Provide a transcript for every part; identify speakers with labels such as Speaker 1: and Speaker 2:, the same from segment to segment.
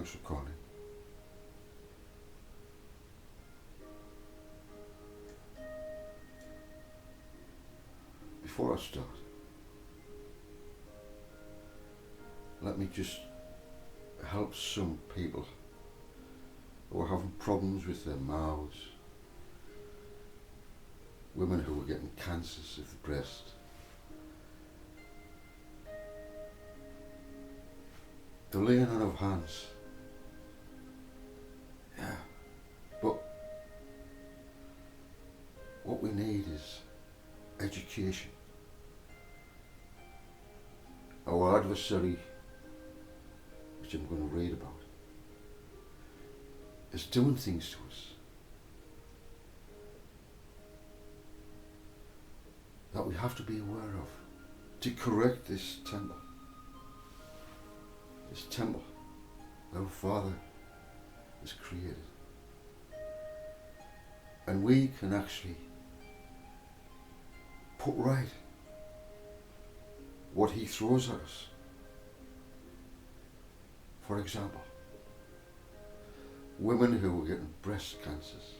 Speaker 1: voice recording. Before I start, let me just help some people who are having problems with their mouths, women who are getting cancers of the breast, the laying on of hands. Yeah, but what we need is education. Our adversary, which I'm going to read about, is doing things to us that we have to be aware of to correct this temple that our Father has created. And we can actually put right what He throws at us. For example, women who are getting breast cancers,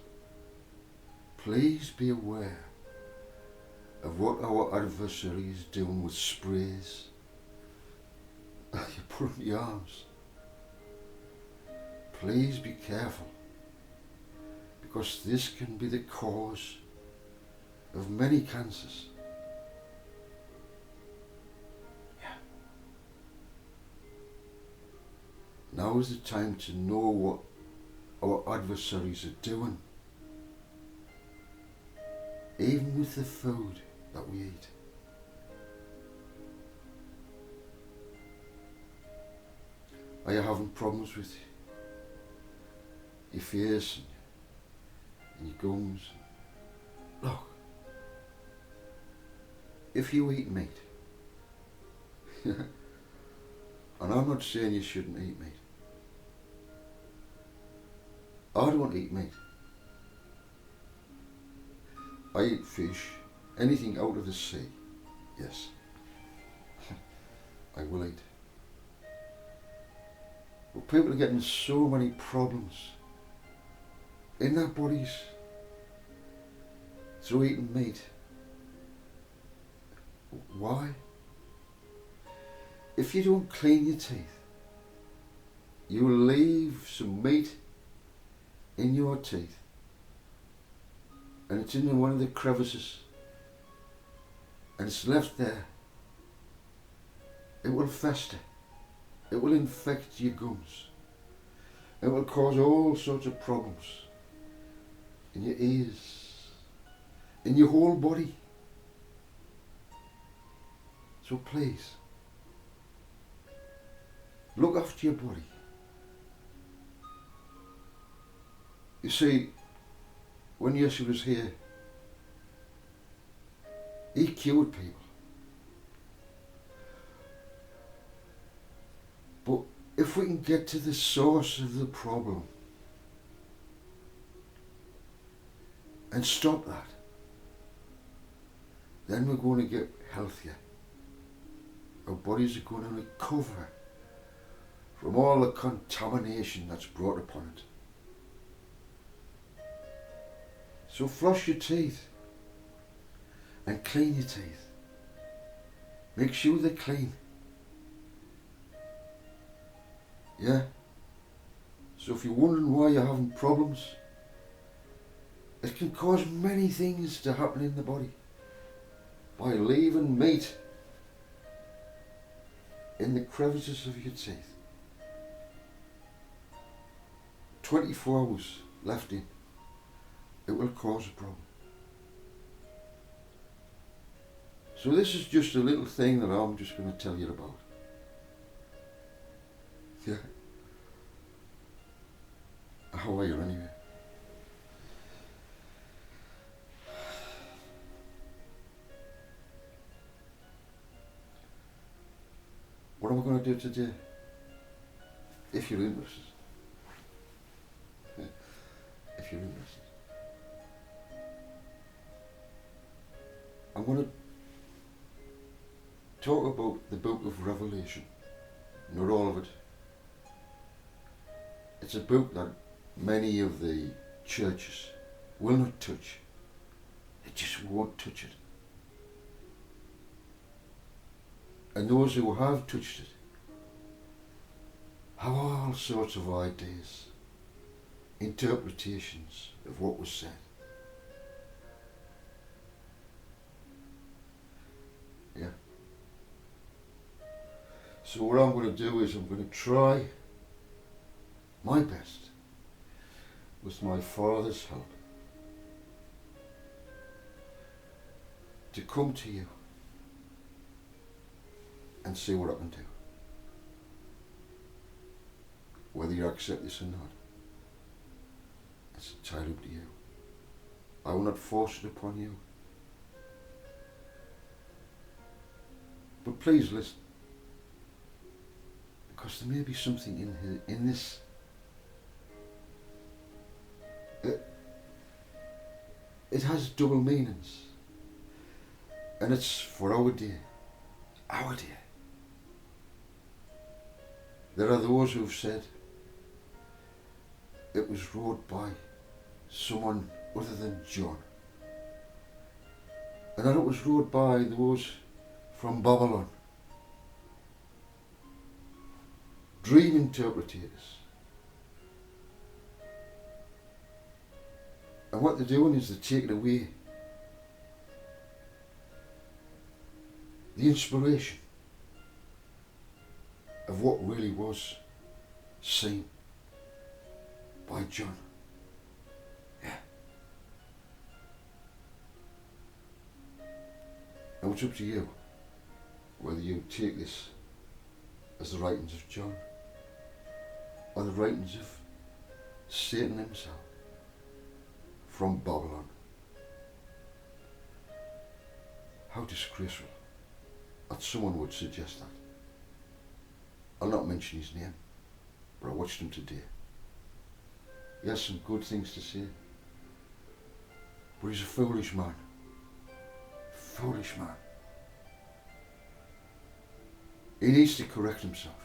Speaker 1: please be aware of what our adversary is doing with sprays you put on your arms. Please be careful, because this can be the cause of many cancers. Yeah. Now is the time to know what our adversaries are doing, even with the food that we eat. Are you having problems with your face and your gums? Look, if you eat meat, and I'm not saying you shouldn't eat meat. I don't eat meat. I eat fish, anything out of the sea, yes, I will eat. But people are getting so many problems in their bodies through eating meat. Why? If you don't clean your teeth, you will leave some meat in your teeth, and it's in one of the crevices, and it's left there. It will fester. It will infect your gums. It will cause all sorts of problems in your ears, in your whole body. So please, look after your body. You see, when Yeshua was here, He cured people. But if we can get to the source of the problem and stop that, then we're going to get healthier. Our bodies are going to recover from all the contamination that's brought upon it. So floss your teeth and clean your teeth. Make sure they're clean. Yeah? So if you're wondering why you're having problems, it can cause many things to happen in the body by leaving meat in the crevices of your teeth. 24 hours left in, it will cause a problem. So this is just a little thing that I'm just going to tell you about. Yeah. How are you anyway? What am I going to do today? If you're interested. If you're interested. I'm going to talk about the book of Revelation. Not all of it. It's a book that many of the churches will not touch. They just won't touch it. And those who have touched it have all sorts of ideas, interpretations of what was said. Yeah. So what I'm going to do is I'm going to try my best with my Father's help to come to you and see what I can do. Whether you accept this or not, it's entirely up to you. I will not force it upon you. But please listen, because there may be something in here, in this. It has double meanings, and it's for our day. Our day. There are those who've said it was wrote by someone other than John, and that it was wrote by those from Babylon, dream interpreters. And what they're doing is they're taking away the inspiration of what really was seen by John. Yeah. Now it's up to you whether you take this as the writings of John or the writings of Satan himself from Babylon. How disgraceful that someone would suggest that. I'll not mention his name, but I watched him today. He has some good things to say, but he's a foolish man. Foolish man. He needs to correct himself.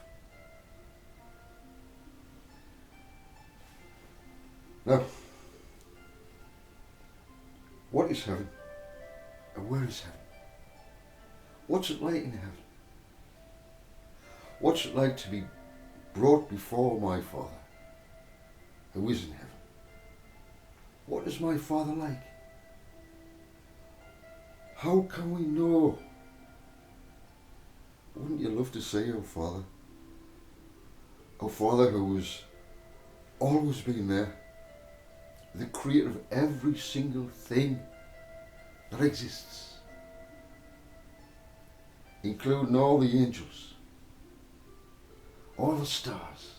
Speaker 1: Now, what is heaven? And where is heaven? What's it like in heaven? What's it like to be brought before my Father who is in heaven? What is my Father like? How can we know? Wouldn't you love to say our Father? Our Father who has always been there, the creator of every single thing that exists, including all the angels, all the stars,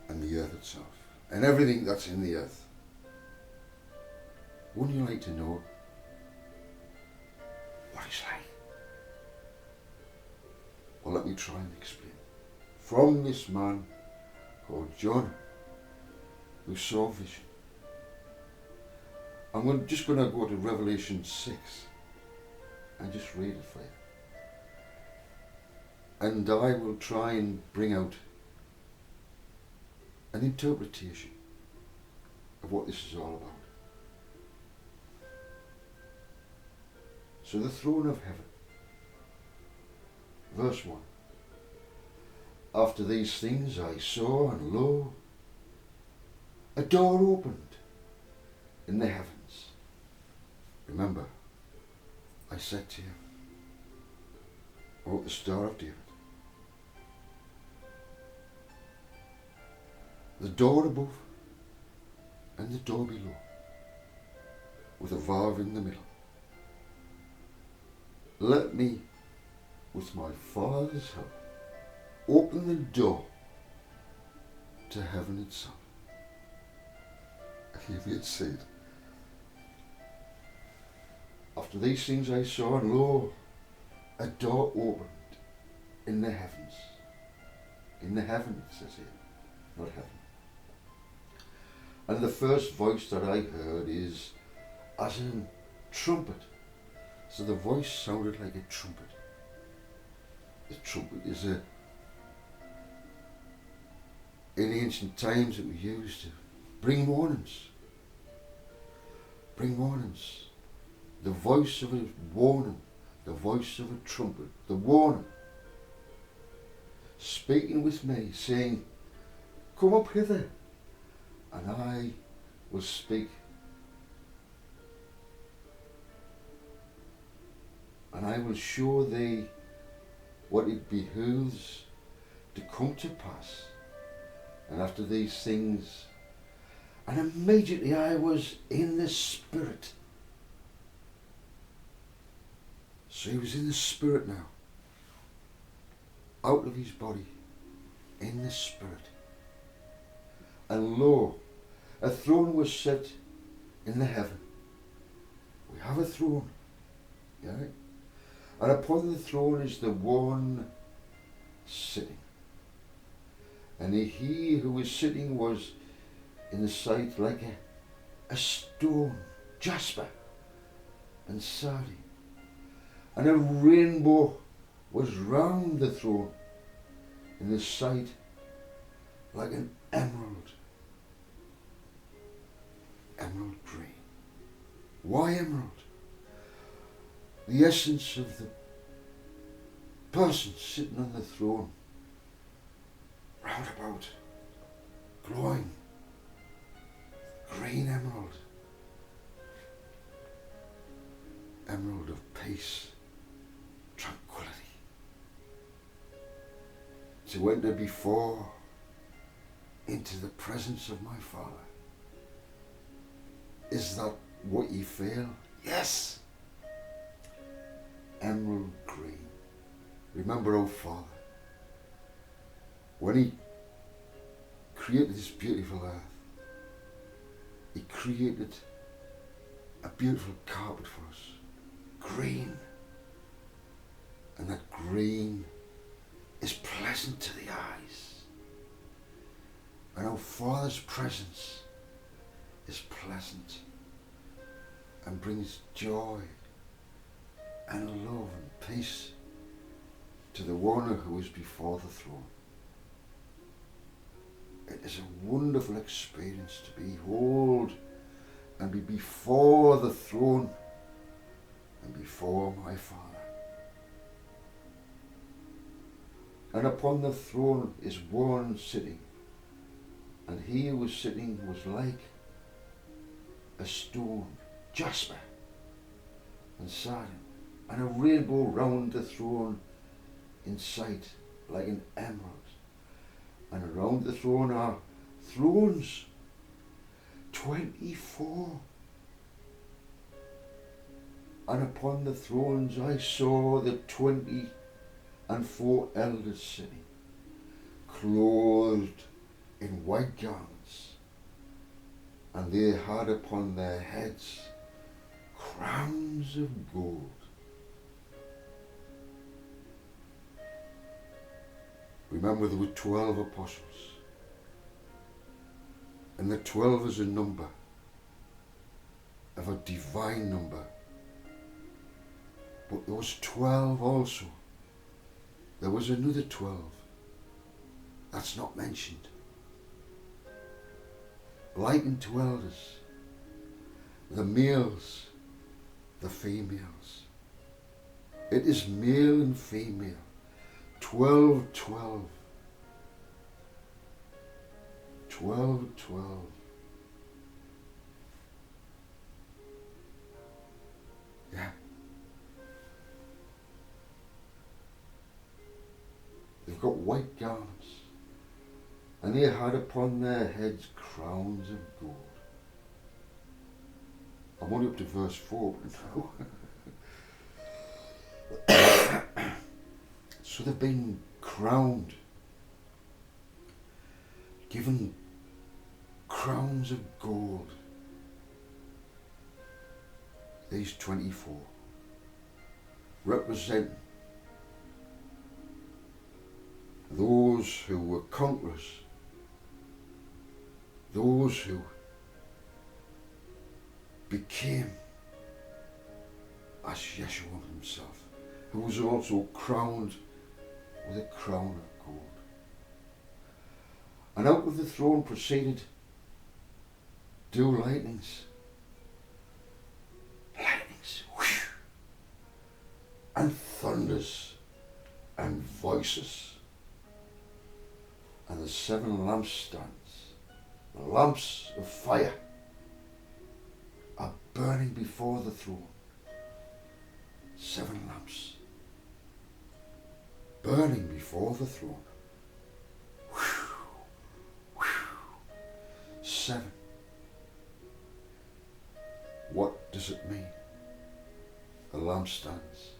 Speaker 1: and the earth itself, and everything that's in the earth. Wouldn't you like to know what he's like? Well, let me try and explain. From this man called John, who saw vision. I'm just going to go to Revelation 6 and just read it for you. And I will try and bring out an interpretation of what this is all about. So the throne of heaven. Verse 1. After these things I saw, and lo, a door opened in the heavens. Remember, I said to you about the Star of David. The door above and the door below, with a valve in the middle. Let me, with my Father's help, open the door to heaven itself. You may say it. After these things I saw, and lo, a door opened in the heavens. In the heaven, it says here, not heaven. And the first voice that I heard is as a trumpet. So the voice sounded like a trumpet. The trumpet is in ancient times it was used to bring warnings. Bring warnings. The voice of a warning, the voice of a trumpet, the warning, speaking with me, saying, come up hither, and I will speak. And I will show thee what it behooves to come to pass. And after these things, and immediately I was in the Spirit. So he was in the Spirit now, out of his body, in the Spirit. And lo, a throne was set in the heaven. We have a throne, yeah? And upon the throne is the one sitting. And he who was sitting was in the sight like a stone, jasper and sardine. And a rainbow was round the throne in the sight like an emerald. Emerald green. Why emerald? The essence of the person sitting on the throne, round about, glowing, green emerald. Emerald of peace, tranquility. To enter before into the presence of my Father. Is that what you feel? Yes. Emerald green. Remember our Father, when he created this beautiful earth, he created a beautiful carpet for us, green. And that green is pleasant to the eyes. And our Father's presence is pleasant and brings joy and love and peace to the one who is before the throne. It is a wonderful experience to behold and be before the throne and before my Father. And upon the throne is one sitting, and he who was sitting was like a stone, jasper and sardine, and a rainbow round the throne in sight like an emerald. And around the throne are thrones, 24. And upon the thrones I saw the 24 elders sitting, clothed in white garments, and they had upon their heads crowns of gold. Remember, there were 12 apostles, and the 12 is a number of a divine number. But those 12 also, there was another 12 that's not mentioned, likened to elders, the males, the females. It is male and female, 12, 12. 12, 12. Yeah. They've got white garments, and they had upon their heads crowns of gold. I'm only up to verse 4 now. So they've been crowned, given crowns of gold. These 24 represent those who were conquerors, those who became as Yeshua himself, who was also crowned with a crown of gold. And out of the throne proceeded two lightnings. Lightnings. Whoosh, and thunders and voices. And the 7 lampstands, the lamps of fire, are burning before the throne. 7 lamps burning before the throne. 7. What does it mean? The lampstands.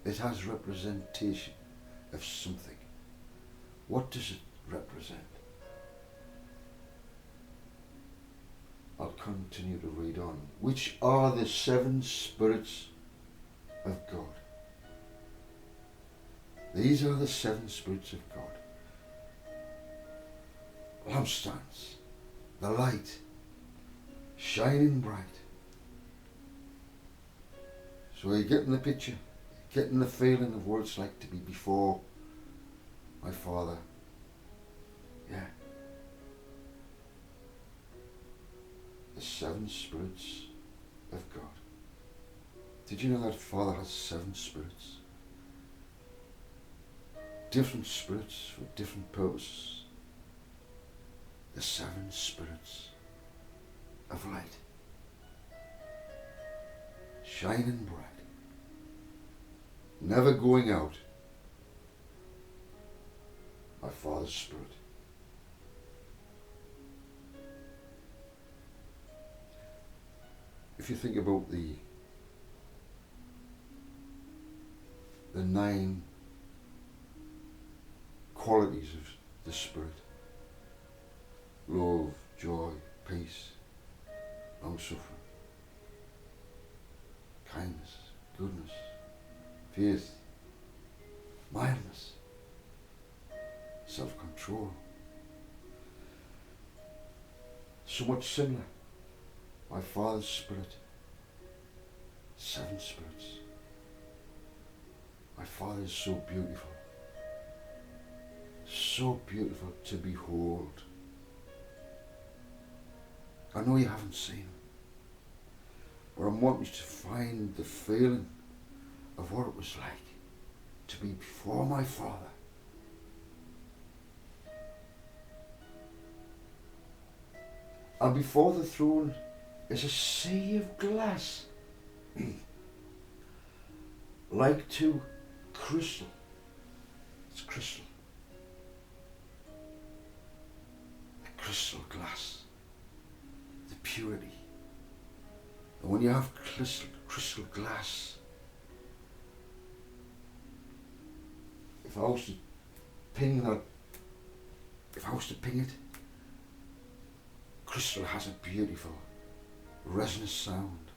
Speaker 1: It has representation of something. What does it represent? I'll continue to read on. Which are the 7 spirits of God? These are the 7 spirits of God. Lampstands, the light, shining bright. So you're getting the picture, getting the feeling of what it's like to be before my Father. Yeah. The 7 spirits of God. Did you know that Father has 7 spirits? Different spirits for different purposes. The 7 spirits of light. Shining bright. Never going out. My Father's Spirit. If you think about the 9 qualities of the Spirit: love, joy, peace, long-suffering, kindness, goodness, faith, mildness, self-control. So much similar. My Father's Spirit. 7 spirits. My Father is so beautiful. So beautiful to behold. I know you haven't seen him, but I'm wanting you to find the feeling of what it was like to be before my Father. And before the throne is a sea of glass, like to crystal. It's crystal. The crystal glass. The purity. And when you have crystal glass, if I was to ping it, crystal has a beautiful resonant sound,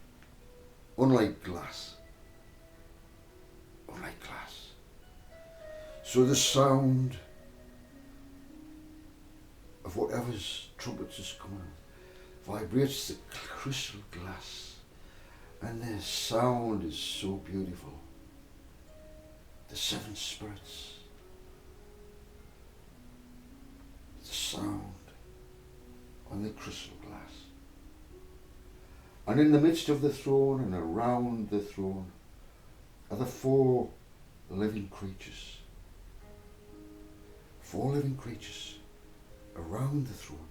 Speaker 1: unlike glass. Unlike glass. So the sound of whatever's trumpets is coming vibrates the crystal glass, and the sound is so beautiful. The 7 spirits. The sound on the crystal glass. And in the midst of the throne and around the throne are the 4 living creatures. 4 living creatures around the throne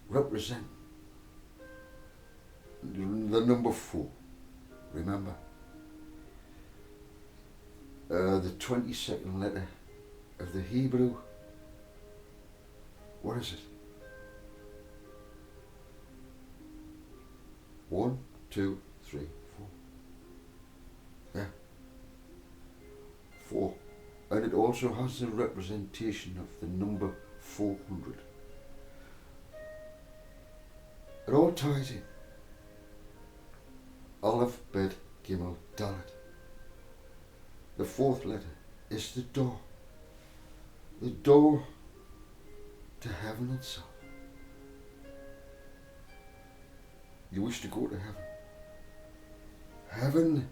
Speaker 1: represent the number 4. Remember? The 22nd letter of the Hebrew. What is it? 1, 2, 3, 4. Yeah. 4. And it also has the representation of the number 400. It all ties in. Aleph, Bet, Gimel, Dalet. The 4th letter is the door. The door to heaven itself. You wish to go to heaven. Heaven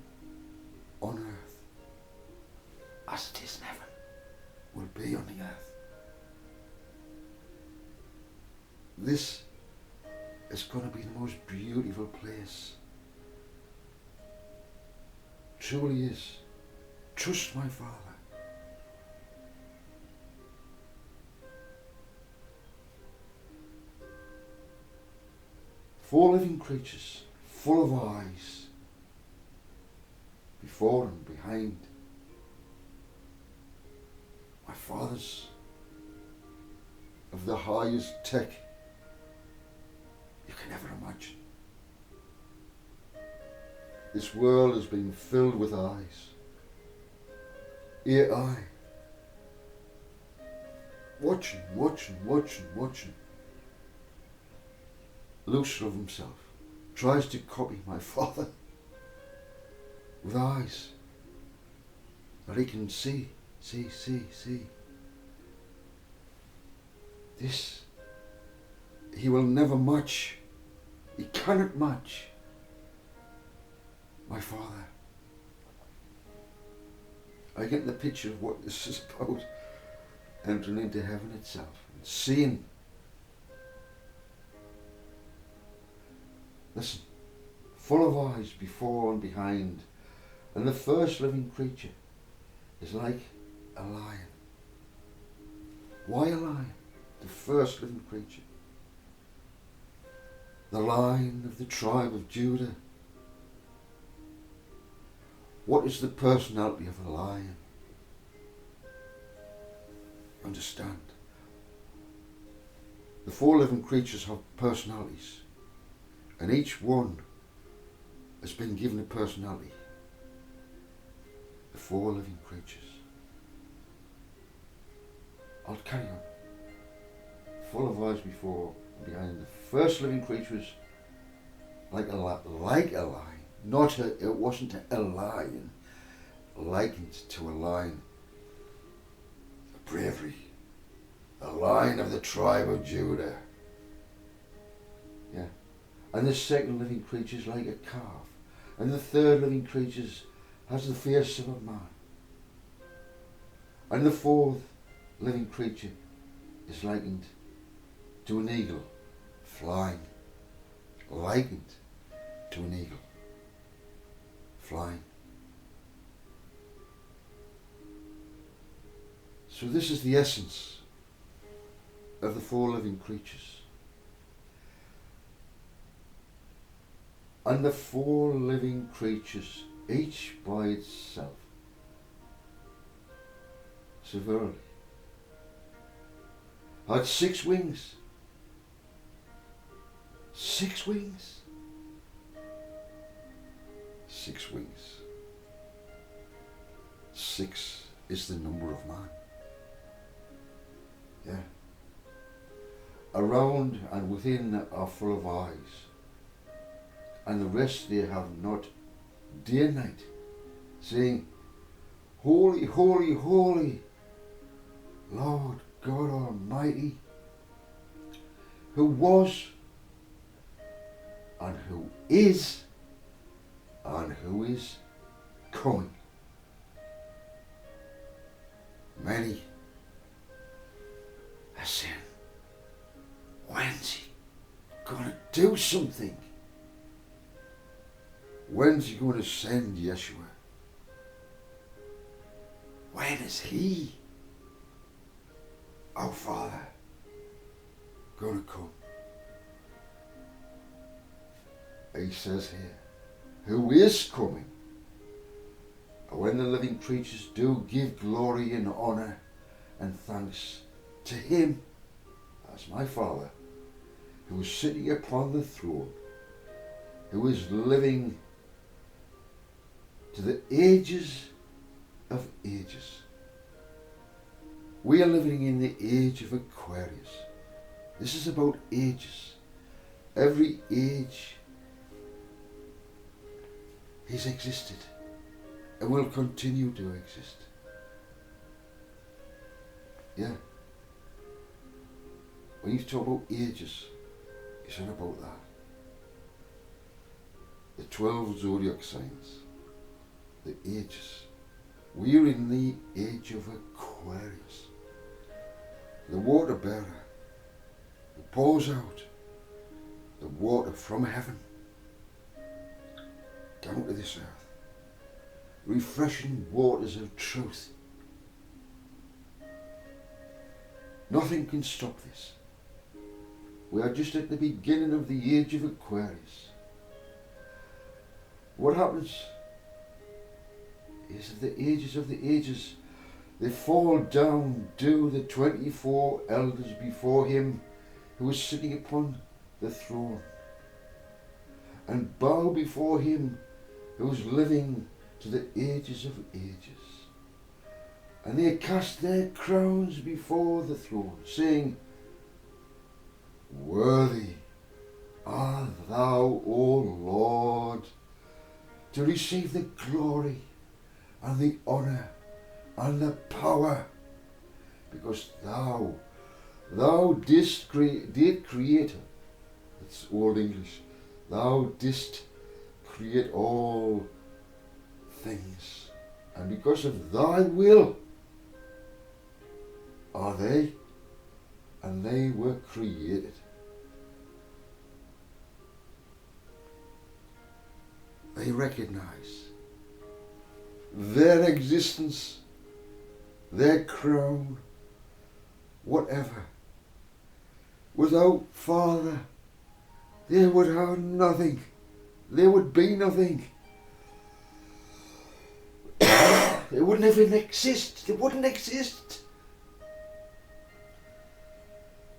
Speaker 1: on earth, as it is in heaven, will be on the earth. this is going to be the most beautiful place. Truly is. Trust my Father. Four living creatures, full of eyes, before and behind. My Father's of the highest tech you can ever imagine. This world has been filled with eyes. AI. Watching. Loose of himself. Tries to copy my Father. With eyes. That he can see. This, he will never match. He cannot match my Father. I get the picture of what this is about, entering into heaven itself and seeing. Listen, full of eyes before and behind, and the first living creature is like a lion. Why a lion? The first living creature. The Lion of the tribe of Judah. What is the personality of a lion? Understand. The four living creatures have personalities, and each one has been given a personality. The four living creatures. I'll carry on. Full of eyes before and behind. The first living creature was like a lion. It wasn't a lion, likened to a lion. The bravery. The Lion of the tribe of Judah. Yeah. And the second living creature is like a calf. And the third living creature has the face of a man. And the fourth living creature is likened to an eagle flying. Likened to an eagle flying. So this is the essence of the four living creatures. And the four living creatures, each by itself, severely, had 6 wings. 6 wings. 6 wings. 6 is the number of man. Yeah. Around and within are full of eyes, and the rest they have not, day and night, saying, Holy, holy, holy, Lord God Almighty, who was, and who is coming. Many are saying, when's he going to do something? When's he going to send Yeshua? When is he, our Father, going to come? He says here, who is coming? And when the living creatures do give glory and honour and thanks to him, as my Father, who is sitting upon the throne, who is living to the ages of ages. We are living in the age of Aquarius. This is about ages. Every age has existed and will continue to exist. Yeah. When you talk about ages, it's not about that. The 12 zodiac signs, the ages. We're in the age of Aquarius. The water bearer He pours out the water from heaven down to this earth. Refreshing waters of truth. Nothing can stop this. We are just at the beginning of the age of Aquarius. What happens is that the ages of the ages, they fall down to the 24 elders before him who is sitting upon the throne, and bow before him who is living to the ages of ages. And they cast their crowns before the throne, saying, Worthy art thou, O Lord, to receive the glory and the honour and the power, because thou didst create, that's Old English, thou didst create all things, and because of thy will are they, and they were created. They recognize their existence, their crown, whatever. Without Father, they would have nothing. There would be nothing. They wouldn't even exist. They wouldn't exist.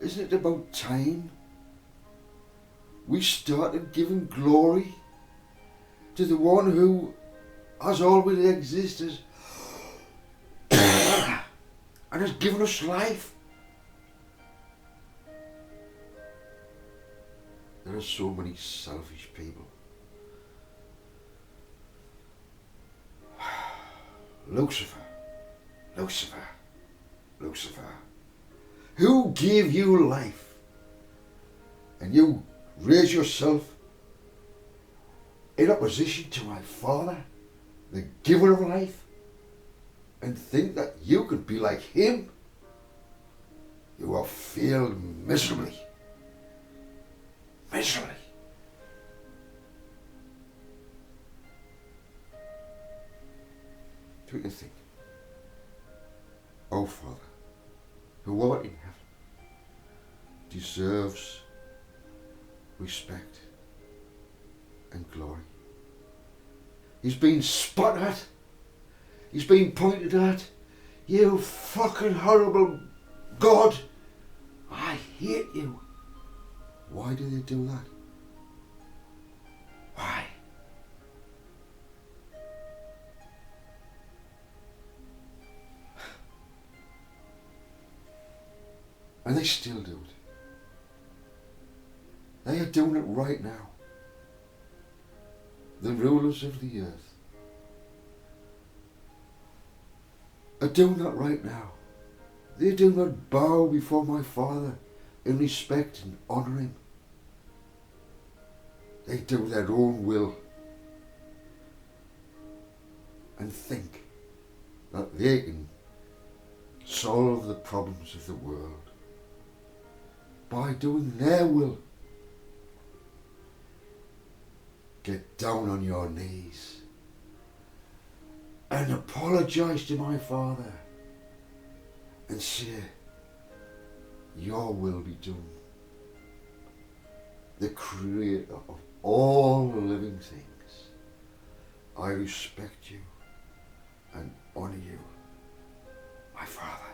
Speaker 1: Isn't it about time we started giving glory to the one who has always existed and has given us life? There are so many selfish people. Lucifer, Lucifer, Lucifer. Who gave you life? And you raise yourself in opposition to my Father, the giver of life, and think that you could be like him? You have failed miserably. Miserably. Do you think, O Father, who art in heaven, deserves respect and glory? He's been spat at. He's been pointed at. You fucking horrible God. I hate you. Why do they do that? Why? And they still do it. They are doing it right now. The rulers of the earth are doing that right now. They do not bow before my Father in respect and honour him. They do their own will and think that they can solve the problems of the world by doing their will. Get down on your knees and apologise to my Father and say, your will be done. The creator of all living things, I respect you and honour you, my Father.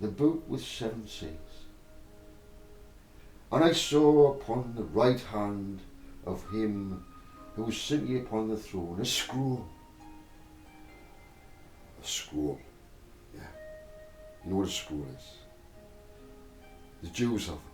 Speaker 1: The book with 7 seals. And I saw upon the right hand of him who was sitting upon the throne a scroll. A scroll, yeah. You know what a scroll is? The Jews have them.